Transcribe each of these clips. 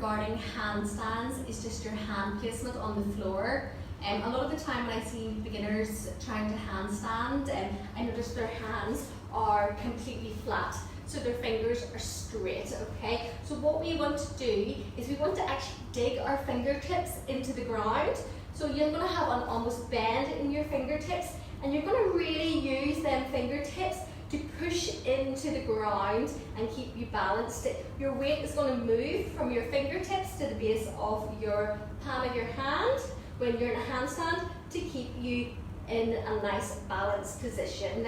regarding handstands is just your hand placement on the floor. A lot of the time when I see beginners trying to handstand, I notice their hands are completely flat, so their fingers are straight, okay? So what we want to do is we want to actually dig our fingertips into the ground. So you're going to have an almost bend in your fingertips, and you're going to really use them fingertips to push into the ground and keep you balanced. Your weight is going to move from your fingertips to the base of your palm of your hand when you're in a handstand to keep you in a nice balanced position.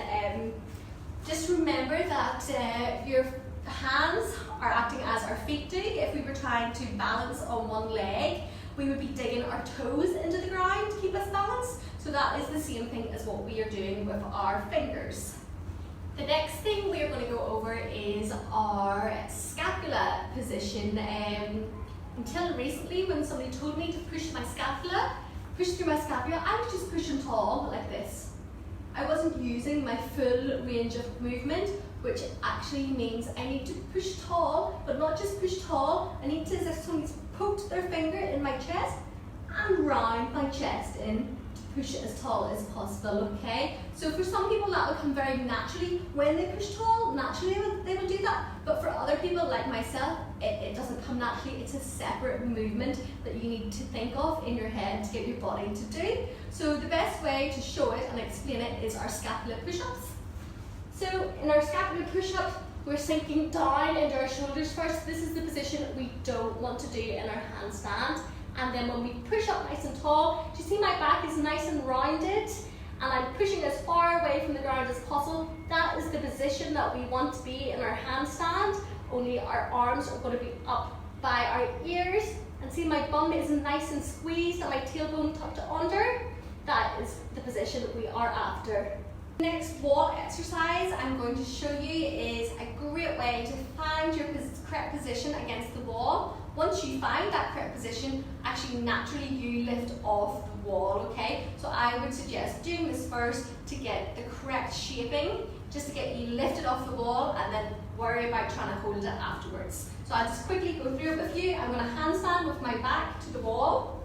Just remember that your hands are acting as our feet do. If we were trying to balance on one leg, we would be digging our toes into the ground to keep us balanced. So that is the same thing as what we are doing with our fingers. The next thing we are going to go over is our scapula position. Until recently, when somebody told me to push through my scapula, I was just pushing tall like this. I wasn't using my full range of movement, which actually means I need to push tall, but not just push tall. I need to, as if somebody's poked their finger in my chest and round my chest in to push it as tall as possible, okay? So for some people that will come very naturally when they push tall, naturally they will do that. But for other people like myself, it doesn't come naturally. It's a separate movement that you need to think of in your head to get your body to do. So the best way to show it and explain it is our scapula push-ups. So in our scapula push-up, we're sinking down into our shoulders first. This is the position we don't want to do in our handstand. And then when we push up nice and tall, do you see my back is nice and rounded? And I'm pushing as far away from the ground as possible. That is the position that we want to be in our handstand, only our arms are going to be up by our ears. And see my bum is nice and squeezed and my tailbone tucked under. That is the position we are after. Next wall exercise I'm going to show you is a great way to find your correct position against the wall. Once you find that correct position, actually naturally you lift off the wall, okay? So I would suggest doing this first to get the correct shaping, just to get you lifted off the wall and then worry about trying to hold it afterwards. So I'll just quickly go through it with you. I'm going to handstand with my back to the wall.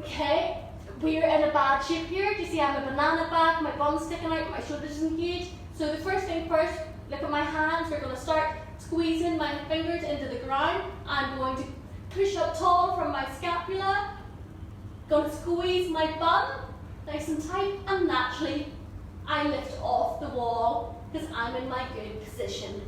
Okay. We're in a bad shape here. Do you see I have a banana back, my bum's sticking out, my shoulders isn't huge. So the first thing first, look at my hands. We're going to start squeezing my fingers into the ground. I'm going to push up tall from my scapula. Going to squeeze my bum nice and tight, and naturally I lift off the wall because I'm in my good position.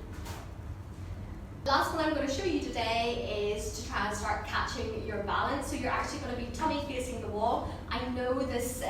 The last one I'm going to show you today is to try and start catching your balance. So you're actually going to be tummy facing the wall. I know this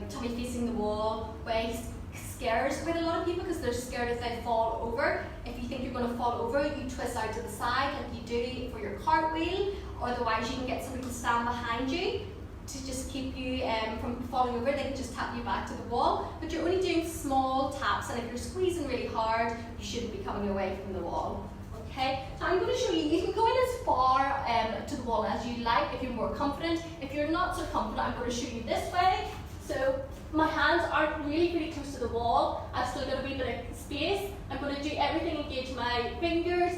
tummy facing the wall way scares quite a lot of people because they're scared if they fall over. If you think you're going to fall over, you twist out to the side like you do for your cartwheel, or otherwise you can get somebody to stand behind you to just keep you from falling over. They can just tap you back to the wall, but you're only doing small taps, and if you're squeezing really hard, you shouldn't be coming away from the wall. Okay, so I'm going to show you, you can go in as far to the wall as you like if you're more confident. If you're not so confident, I'm going to show you this way. So my hands aren't really close to the wall. I've still got a wee bit of space. I'm going to do everything, engage my fingers,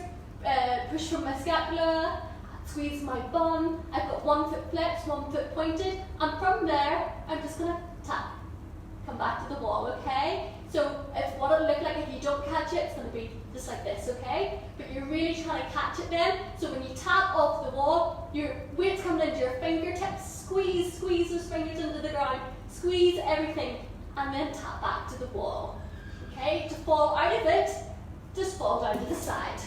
push from my scapula, squeeze my bum. I've got 1 foot flips, 1 foot pointed, and from there, I'm just going to tap, come back to the wall, okay? So if what it'll look like if you don't catch it, it's going to be just like this, okay? But you're really trying to catch it then. So when you tap off the wall, your weight's coming into your fingertips, squeeze those fingers into the ground, squeeze everything, and then tap back to the wall, okay? To fall out of it, just fall down to the side.